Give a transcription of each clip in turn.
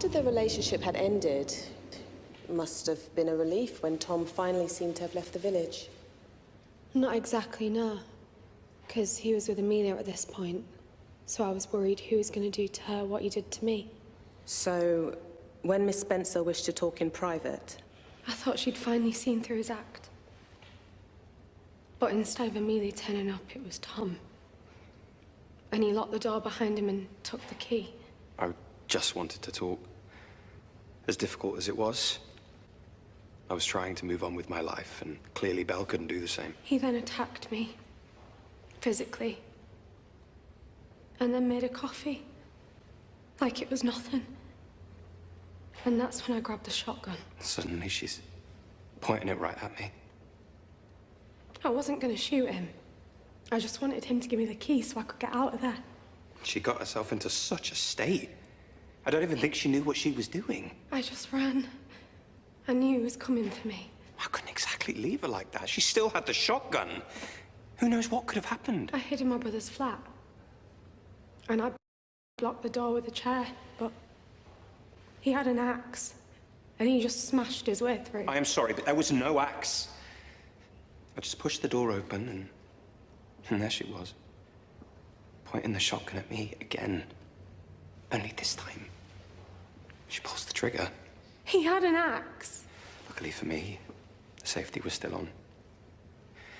After the relationship had ended, it must have been a relief when Tom finally seemed to have left the village. Not exactly, no. Because he was with Amelia at this point. So I was worried who was going to do to her what he did to me. So, when Miss Spencer wished to talk in private? I thought she'd finally seen through his act. But instead of Amelia turning up, it was Tom. And he locked the door behind him and took the key. I just wanted to talk. As difficult as it was, I was trying to move on with my life, and clearly Belle couldn't do the same. He then attacked me. Physically. And then made a coffee. Like it was nothing. And that's when I grabbed the shotgun. Suddenly she's pointing it right at me. I wasn't gonna shoot him. I just wanted him to give me the key so I could get out of there. She got herself into such a state. I don't even think she knew what she was doing. I just ran. I knew he was coming for me. I couldn't exactly leave her like that. She still had the shotgun. Who knows what could have happened? I hid in my brother's flat. And I blocked the door with a chair, but he had an axe. And he just smashed his way through. I am sorry, but there was no axe. I just pushed the door open, and there she was. Pointing the shotgun at me again. Only this time, she pulls the trigger. He had an axe. Luckily for me, the safety was still on.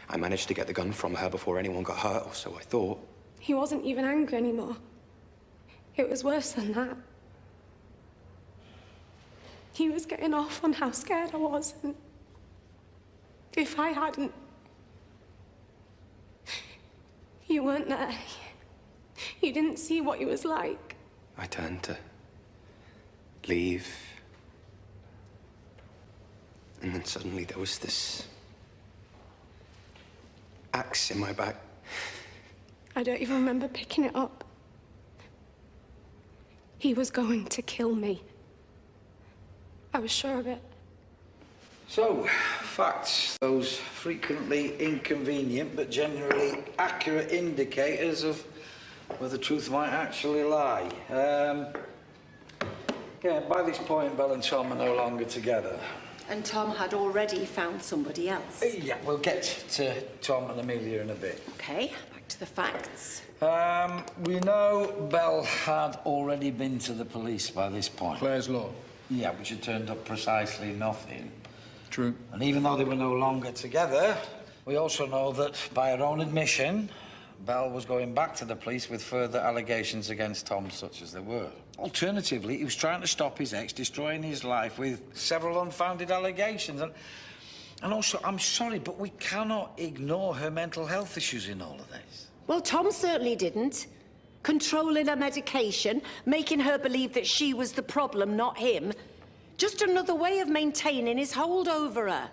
I managed to get the gun from her before anyone got hurt, or so I thought. He wasn't even angry anymore. It was worse than that. He was getting off on how scared I was, and if I hadn't... You weren't there. You didn't see what he was like. I turned to leave. And then suddenly there was this axe in my back. I don't even remember picking it up. He was going to kill me. I was sure of it. So, facts, those frequently inconvenient but generally accurate indicators of where the truth might actually lie. Yeah, by this point, Belle and Tom are no longer together. And Tom had already found somebody else. Yeah, we'll get to Tom and Amelia in a bit. OK, back to the facts. We know Belle had already been to the police by this point. Claire's Law. Yeah, which had turned up precisely nothing. True. And even though they were no longer together, we also know that, by her own admission, Belle was going back to the police with further allegations against Tom, such as there were. Alternatively, he was trying to stop his ex destroying his life with several unfounded allegations. And also, I'm sorry, but we cannot ignore her mental health issues in all of this. Well, Tom certainly didn't. Controlling her medication, making her believe that she was the problem, not him. Just another way of maintaining his hold over her.